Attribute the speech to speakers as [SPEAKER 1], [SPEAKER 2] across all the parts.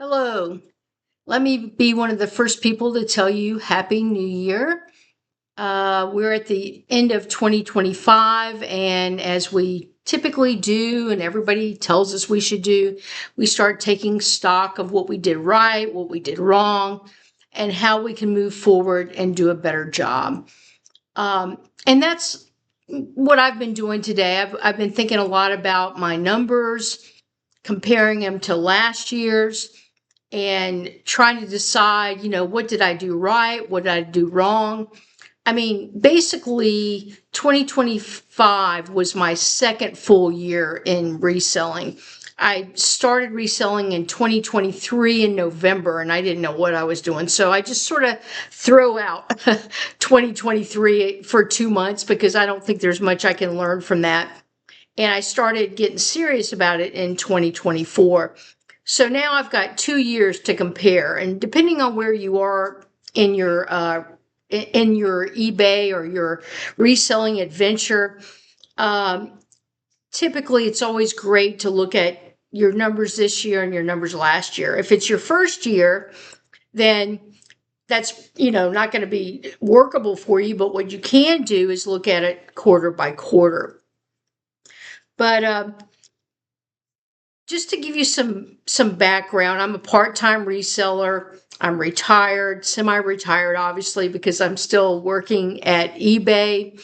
[SPEAKER 1] Hello. Let me be one of the first people to tell you Happy New Year. We're at the end of 2025, and as we typically do, and everybody tells us we should do, we start taking stock of what we did right, what we did wrong, and how we can move forward and do a better job. And that's what I've been doing today. I've been thinking a lot about my numbers, comparing them to last year's and trying to decide, what did I do right? What did I do wrong? I mean, basically, 2025 was my second full year in reselling. I started reselling in 2023 in November, and I didn't know what I was doing. So I just sort of throw out 2023 for 2 months because I don't think there's much I can learn from that. And I started getting serious about it in 2024. So now I've got 2 years to compare, and depending on where you are in your eBay or your reselling adventure, um, typically it's always great to look at your numbers this year and your numbers last year. If it's your first year, then that's not going to be workable for you. But what you can do is look at it quarter by quarter. But just to give you some background, I'm a part-time reseller. I'm retired, semi-retired, obviously, because I'm still working at eBay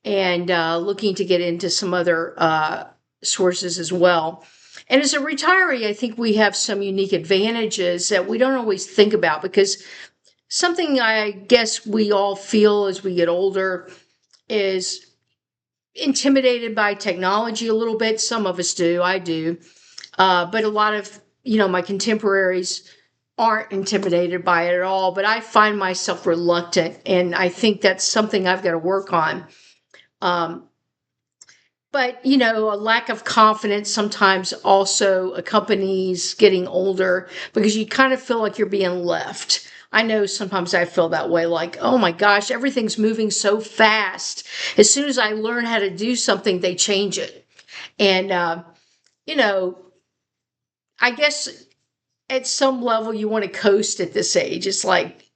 [SPEAKER 1] and looking to get into some other sources as well. And as a retiree, I think we have some unique advantages that we don't always think about, because something I guess we all feel as we get older is intimidated by technology a little bit. Some of us do. I do. But a lot of, my contemporaries aren't intimidated by it at all. But I find myself reluctant, and I think that's something I've got to work on. But, a lack of confidence sometimes also accompanies getting older, because you kind of feel like you're being left. I know sometimes I feel that way, like, oh my gosh, everything's moving so fast. As soon as I learn how to do something, they change it. And, I guess at some level you want to coast at this age. It's like,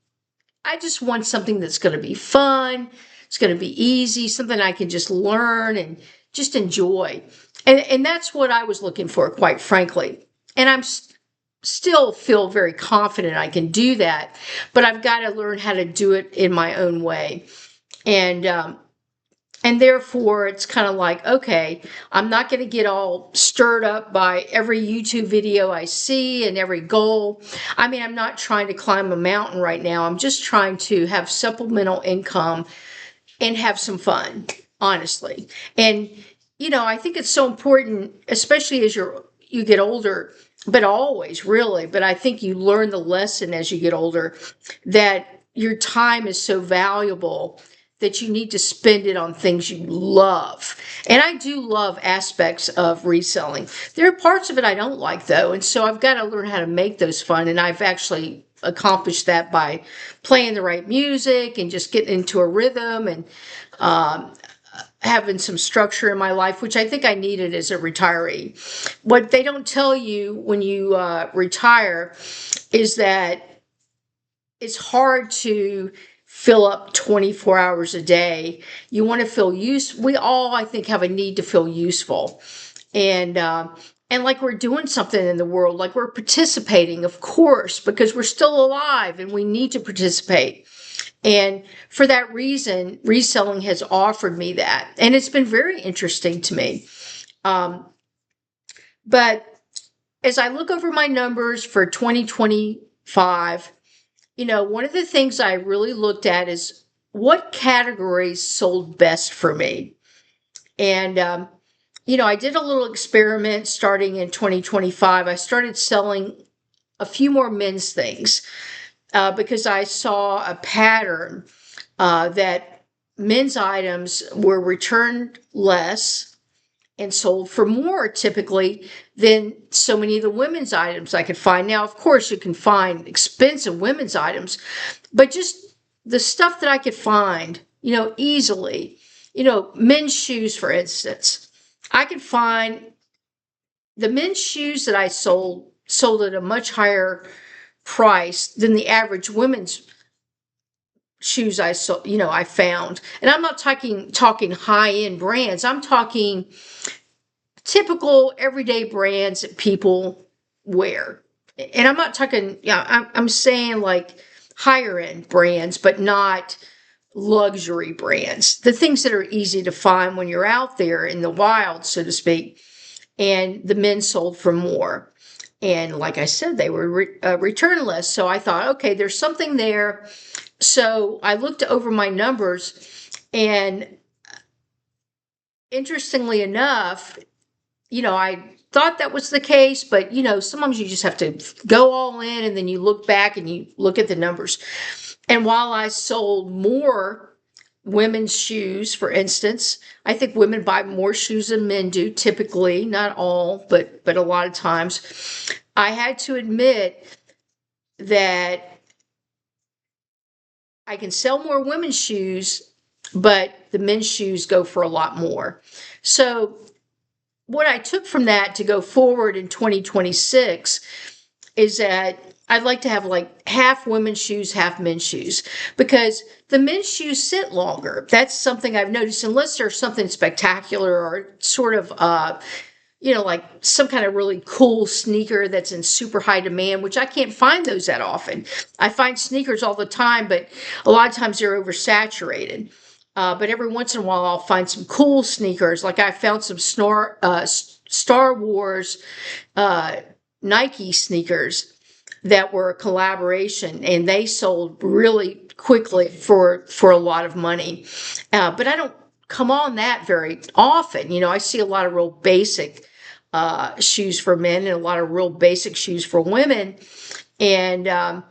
[SPEAKER 1] I just want something that's going to be fun. It's going to be easy, something I can just learn and just enjoy. And that's what I was looking for, quite frankly. And still feel very confident I can do that, but I've got to learn how to do it in my own way. And therefore, it's kind of like, okay, I'm not going to get all stirred up by every YouTube video I see and every goal. I mean, I'm not trying to climb a mountain right now. I'm just trying to have supplemental income and have some fun, honestly. And, I think it's so important, especially as you get older, but always really, but I think you learn the lesson as you get older, that your time is so valuable that you need to spend it on things you love. And I do love aspects of reselling. There are parts of it I don't like, though, and so I've got to learn how to make those fun, and I've actually accomplished that by playing the right music and just getting into a rhythm and having some structure in my life, which I think I needed as a retiree. What they don't tell you when you retire is that it's hard to fill up 24 hours a day. You want to feel useful. We all, I think, have a need to feel useful. And like we're doing something in the world, like we're participating, of course, because we're still alive and we need to participate. And for that reason, reselling has offered me that. And it's been very interesting to me. But as I look over my numbers for 2025, one of the things I really looked at is what categories sold best for me. And, I did a little experiment starting in 2025. I started selling a few more men's things because I saw a pattern that men's items were returned less and sold for more typically than so many of the women's items I could find. Now, of course, you can find expensive women's items, but just the stuff that I could find, easily, men's shoes, for instance, I could find the men's shoes that I sold sold at a much higher price than the average women's shoes I saw, I found. And I'm not talking high-end brands. I'm talking typical everyday brands that people wear. And I'm not talking, I'm saying like higher end brands, but not luxury brands. The things that are easy to find when you're out there in the wild, so to speak. And the men sold for more. And like I said, they were returnless. So I thought, okay, there's something there. So I looked over my numbers, and interestingly enough, I thought that was the case, but sometimes you just have to go all in, and then you look back and you look at the numbers. And while I sold more women's shoes, for instance, I think women buy more shoes than men do typically, not all, but a lot of times. I had to admit that I can sell more women's shoes, but the men's shoes go for a lot more. So what I took from that to go forward in 2026 is that I'd like to have like half women's shoes, half men's shoes, because the men's shoes sit longer. That's something I've noticed, unless there's something spectacular or sort of, like some kind of really cool sneaker that's in super high demand, which I can't find those that often. I find sneakers all the time, but a lot of times they're oversaturated. But every once in a while, I'll find some cool sneakers. Like I found some Star Wars Nike sneakers that were a collaboration, and they sold really quickly for a lot of money. But I don't come on that very often. I see a lot of real basic shoes for men and a lot of real basic shoes for women, and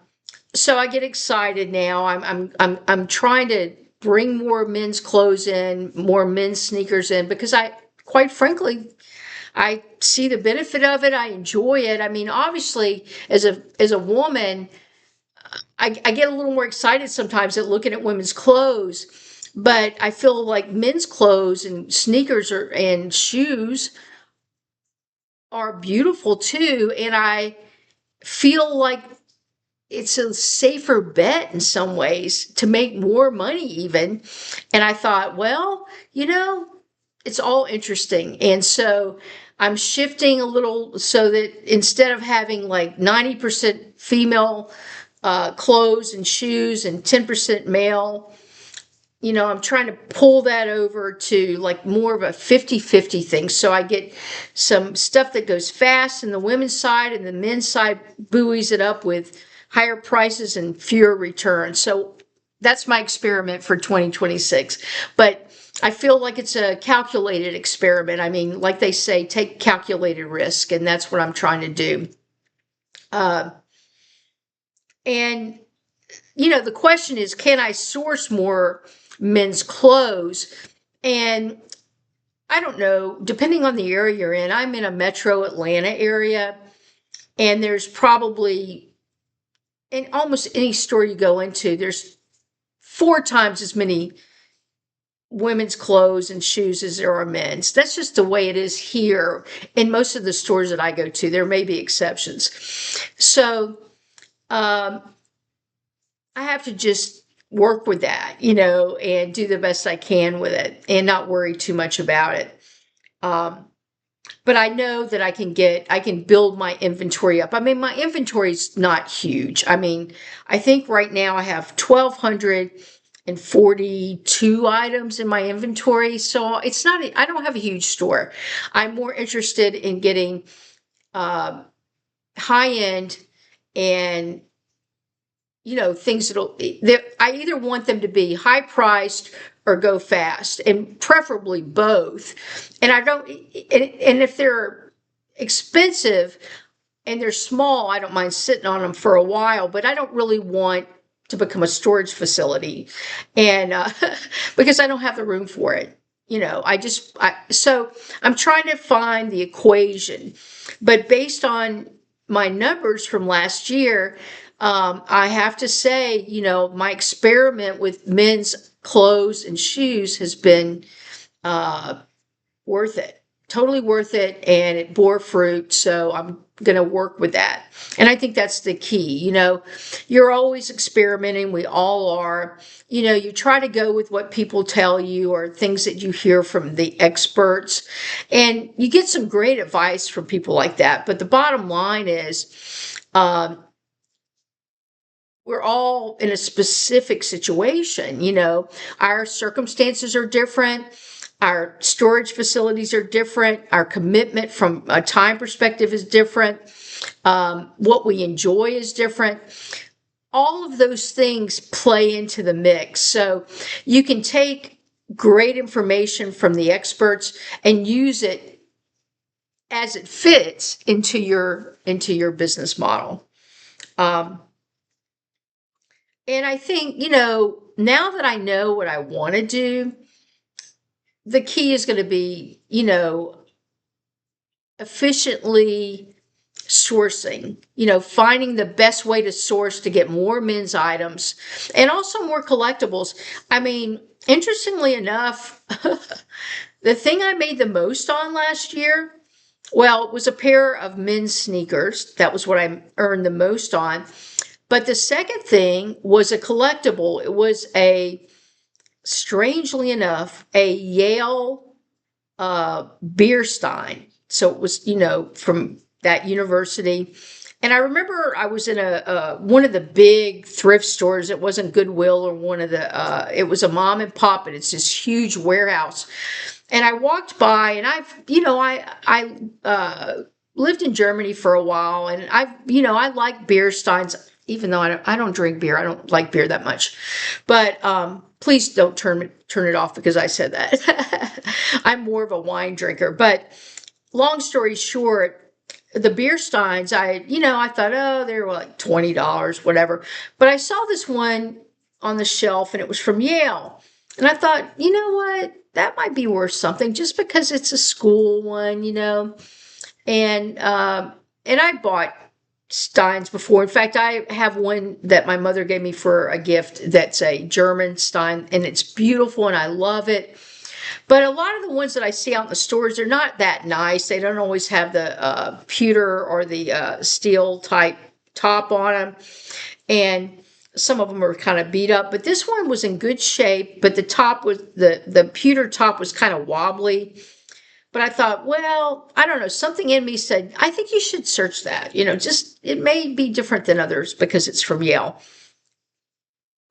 [SPEAKER 1] so I get excited now. I'm trying to bring more men's clothes in, more men's sneakers in, because quite frankly, I see the benefit of it. I enjoy it. I mean, obviously, as a woman, I get a little more excited sometimes at looking at women's clothes, but I feel like men's clothes and sneakers and shoes are beautiful too, and I feel like it's a safer bet in some ways to make more money even. And I thought, well, it's all interesting. And so I'm shifting a little so that instead of having like 90% female clothes and shoes and 10% male, I'm trying to pull that over to like more of a 50-50 thing. So I get some stuff that goes fast in the women's side, and the men's side buoys it up with higher prices and fewer returns. So that's my experiment for 2026. But I feel like it's a calculated experiment. I mean, like they say, take calculated risk, and that's what I'm trying to do. And the question is, can I source more men's clothes? And I don't know, depending on the area you're in. I'm in a metro Atlanta area, and there's probably, in almost any store you go into, there's 4 times as many women's clothes and shoes as there are men's. That's just the way it is here in most of the stores that I go to. There may be exceptions. So I have to just work with that, and do the best I can with it and not worry too much about it. But I know that I can build my inventory up. I mean, my inventory is not huge. I mean, I think right now I have 1,242 items in my inventory. So it's not, I don't have a huge store. I'm more interested in getting high end and things I either want them to be high priced or go fast, and preferably both. And and if they're expensive and they're small, I don't mind sitting on them for a while, but I don't really want to become a storage facility, and because I don't have the room for it. So I'm trying to find the equation, but based on my numbers from last year, I have to say, my experiment with men's clothes and shoes has been worth it. totally worth it, and it bore fruit. So I'm going to work with that. And I think that's the key. You're always experimenting. We all are. You try to go with what people tell you or things that you hear from the experts, and you get some great advice from people like that. But the bottom line is, we're all in a specific situation. Our circumstances are different. Our storage facilities are different. Our commitment from a time perspective is different. What we enjoy is different. All of those things play into the mix. So you can take great information from the experts and use it as it fits into your business model. And I think, now that I know what I want to do, the key is going to be, efficiently sourcing, finding the best way to source to get more men's items and also more collectibles. I mean, interestingly enough, the thing I made the most on last year, well, it was a pair of men's sneakers. That was what I earned the most on. But the second thing was a collectible. It was strangely enough, a Yale beer stein. So it was, from that university. And I remember I was in one of the big thrift stores. It wasn't Goodwill or one of it was a mom and pop, and it's this huge warehouse. And I walked by, and I lived in Germany for a while, and I like beer steins, even though I don't drink beer. I don't like beer that much. But please don't turn it off because I said that. I'm more of a wine drinker. But long story short, the beer steins, I thought, oh, they were like $20, whatever. But I saw this one on the shelf, and it was from Yale. And I thought, you know what? That might be worth something just because it's a school one, And I bought steins before. In fact, I have one that my mother gave me for a gift that's a German stein, and it's beautiful, and I love it. But a lot of the ones that I see out in the stores, they're not that nice. They don't always have the pewter or the steel type top on them. And some of them are kind of beat up. But this one was in good shape, but the top was, the pewter top was kind of wobbly. But I thought, well, I don't know, something in me said, I think you should search that. It may be different than others because it's from Yale.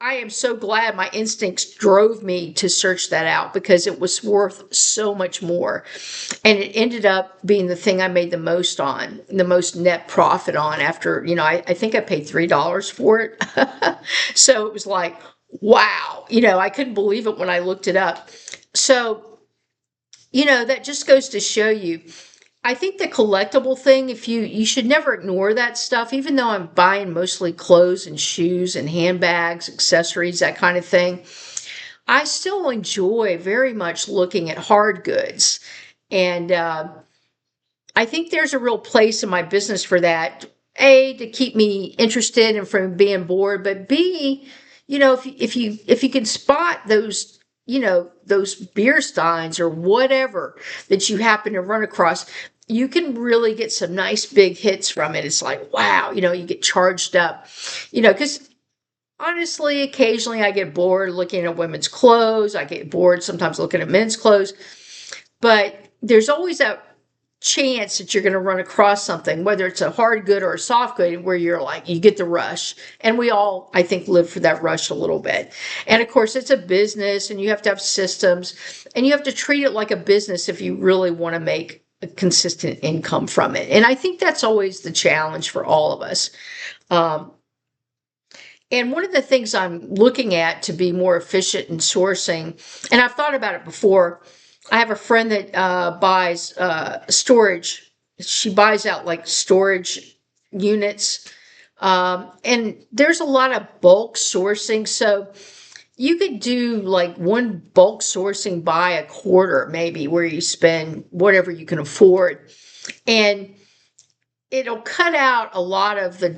[SPEAKER 1] I am so glad my instincts drove me to search that out because it was worth so much more. And it ended up being the thing I made the most on, the most net profit on after, I think I paid $3 for it. So it was like, wow, I couldn't believe it when I looked it up. So, that just goes to show you, I think the collectible thing, you should never ignore that stuff, even though I'm buying mostly clothes and shoes and handbags, accessories, that kind of thing. I still enjoy very much looking at hard goods. And I think there's a real place in my business for that. A, to keep me interested and from being bored, but B, if you can spot those, those beer steins or whatever that you happen to run across, you can really get some nice big hits from it. It's like, wow, you get charged up, because honestly, occasionally I get bored looking at women's clothes. I get bored sometimes looking at men's clothes, but there's always that chance that you're going to run across something, whether it's a hard good or a soft good, where you're like, you get the rush. And we all, I think, live for that rush a little bit. And of course, it's a business, and you have to have systems, and you have to treat it like a business if you really want to make a consistent income from it. And I think that's always the challenge for all of us. And one of the things I'm looking at to be more efficient in sourcing, and I've thought about it before, I have a friend that buys storage. She buys out like storage units. And there's a lot of bulk sourcing. So you could do like one bulk sourcing by a quarter, maybe, where you spend whatever you can afford. And it'll cut out a lot of the,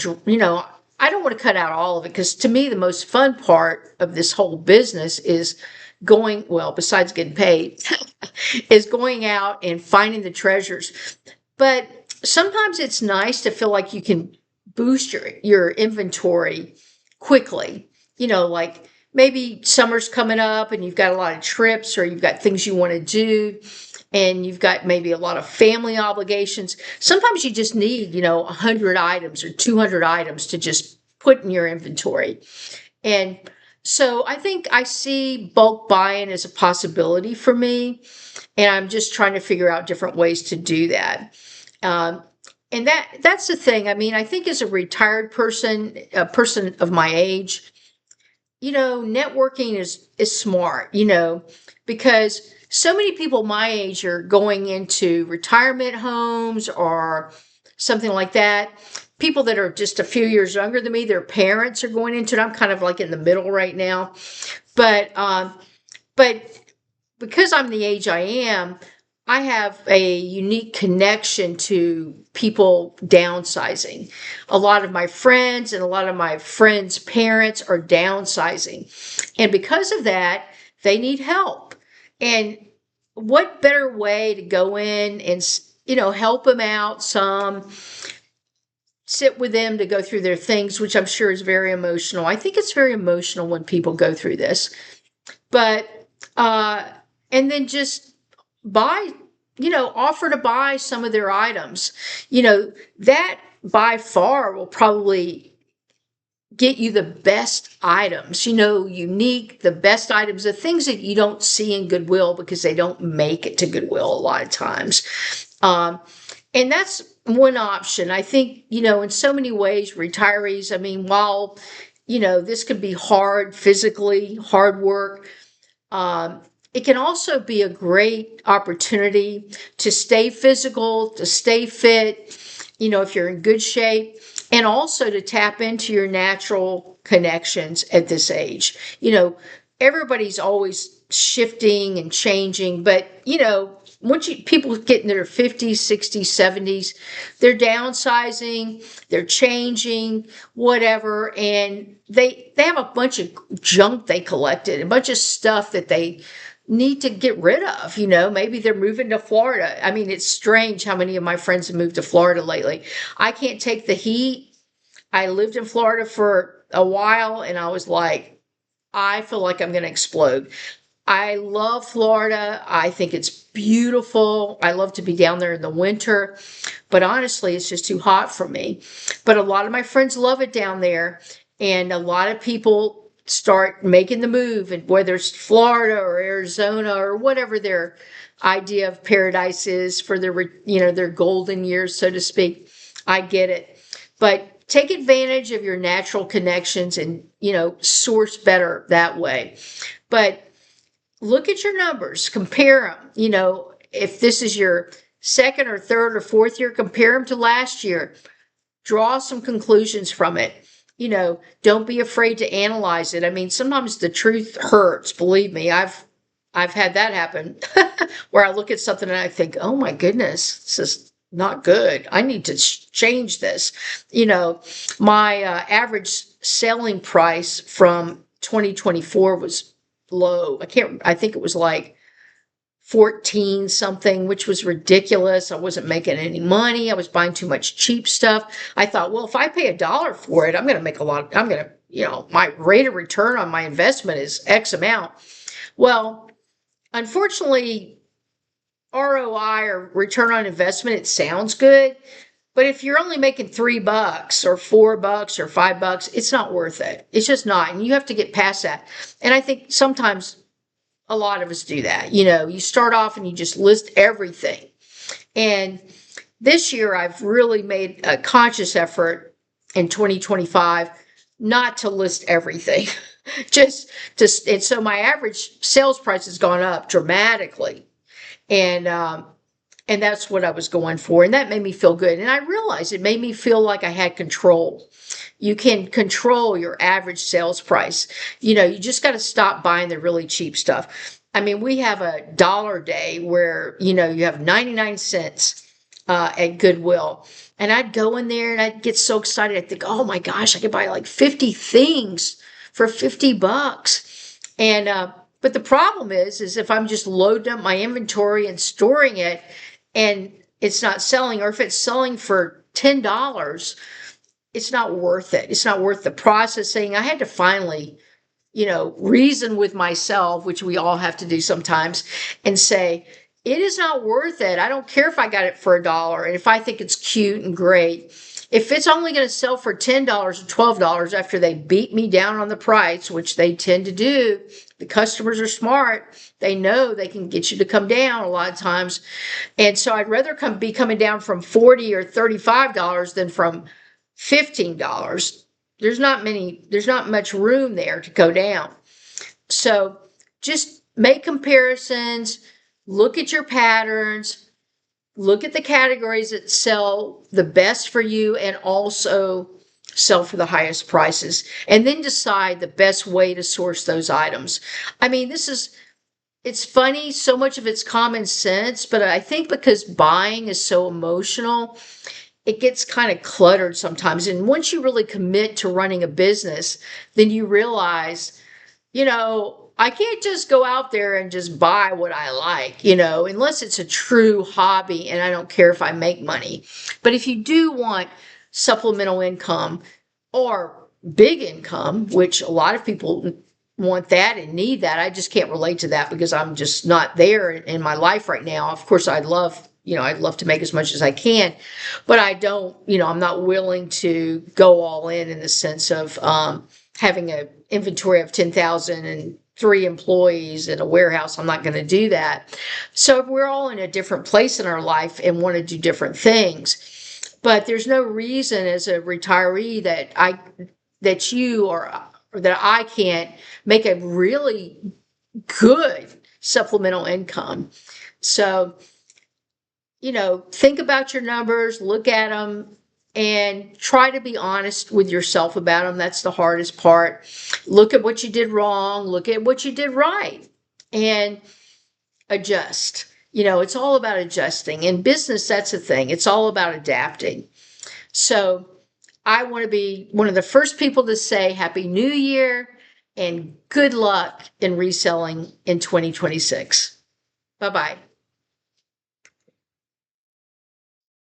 [SPEAKER 1] I don't want to cut out all of it, because to me, the most fun part of this whole business is well, besides getting paid, is going out and finding the treasures. But sometimes it's nice to feel like you can boost your inventory quickly. Like maybe summer's coming up and you've got a lot of trips or you've got things you want to do and you've got maybe a lot of family obligations. Sometimes you just need, 100 items or 200 items to just put in your inventory. And so I think I see bulk buying as a possibility for me. And I'm just trying to figure out different ways to do that. Um, and that's the thing. I mean, I think as a retired person, a person of my age, networking is smart, because so many people my age are going into retirement homes or something like that. People that are just a few years younger than me, their parents are going into it. I'm kind of like in the middle right now. But because I'm the age I am, I have a unique connection to people downsizing. A lot of my friends and a lot of my friends' parents are downsizing. And because of that, they need help. And what better way to go in and, help them out some, sit with them to go through their things, which I'm sure is very emotional. I think it's very emotional when people go through this. But, and then just buy, offer to buy some of their items. That by far will probably get you the best items, unique, the best items, the things that you don't see in Goodwill because they don't make it to Goodwill a lot of times. And that's one option. I think, in so many ways, retirees, I mean, while, this could be hard physically, hard work, it can also be a great opportunity to stay physical, to stay fit, if you're in good shape, and also to tap into your natural connections at this age. Everybody's always shifting and changing, but, once people get in their 50s, 60s, 70s, they're downsizing, they're changing, whatever, and they have a bunch of junk they collected, a bunch of stuff that they need to get rid of. Maybe they're moving to Florida. I mean, it's strange how many of my friends have moved to Florida lately. I can't take the heat. I lived in Florida for a while and I was like, I feel like I'm going to explode. I love Florida. I think it's beautiful. I love to be down there in the winter, but honestly, it's just too hot for me. But a lot of my friends love it down there, and a lot of people start making the move, and whether it's Florida or Arizona or whatever their idea of paradise is for their golden years, so to speak. I get it. But take advantage of your natural connections and, source better that way. But look at your numbers, compare them. If this is your second or third or fourth year, compare them to last year. Draw some conclusions from it. Don't be afraid to analyze it. I mean, sometimes the truth hurts. Believe me, I've had that happen where I look at something and I think, oh my goodness, this is not good. I need to change this. My average selling price from 2024 was low. I think it was like 14 something, which was ridiculous. I wasn't making any money. I was buying too much cheap stuff. I thought, well, if I pay $1 for it, I'm going to make a lot. I'm going to, my rate of return on my investment is X amount. Well, unfortunately, ROI or return on investment, it sounds good. But if you're only making $3 or $4 or $5, it's not worth it. It's just not. And you have to get past that. And I think sometimes a lot of us do that. You start off and you just list everything. And this year I've really made a conscious effort in 2025 not to list everything. And so my average sales price has gone up dramatically. And that's what I was going for. And that made me feel good. And I realized it made me feel like I had control. You can control your average sales price. You just got to stop buying the really cheap stuff. I mean, we have a dollar day where, you have 99 cents at Goodwill. And I'd go in there and I'd get so excited. I'd think, oh my gosh, I could buy like 50 things for $50. And, But the problem is if I'm just loading up my inventory and storing it and it's not selling, or if it's selling for $10, it's not worth it. It's not worth the processing. I had to finally, reason with myself, which we all have to do sometimes, and say, it is not worth it. I don't care if I got it for $1 and if I think it's cute and great. If it's only going to sell for $10 or $12 after they beat me down on the price, which they tend to do, the customers are smart. They know they can get you to come down a lot of times. And so I'd rather be coming down from $40 or $35 than from $15. There's not much room there to go down. So just make comparisons, look at your patterns, look at the categories that sell the best for you and also sell for the highest prices, and then decide the best way to source those items. I mean, it's funny, so much of it's common sense, but I think because buying is so emotional, it gets kind of cluttered sometimes. And once you really commit to running a business, then you realize, I can't just go out there and just buy what I like, unless it's a true hobby and I don't care if I make money. But if you do want supplemental income or big income, which a lot of people want that and need that, I just can't relate to that because I'm just not there in my life right now. Of course, I'd love to make as much as I can, but I don't, I'm not willing to go all in the sense of having an inventory of 10,000 and 3 employees in a warehouse. I'm not going to do that. So we're all in a different place in our life and want to do different things. But there's no reason as a retiree that you or that I can't make a really good supplemental income. So, think about your numbers, look at them, and try to be honest with yourself about them. That's the hardest part. Look at what you did wrong, look at what you did right, and adjust. It's all about adjusting. In business, that's the thing. It's all about adapting. So I want to be one of the first people to say Happy New Year and good luck in reselling in 2026. Bye-bye.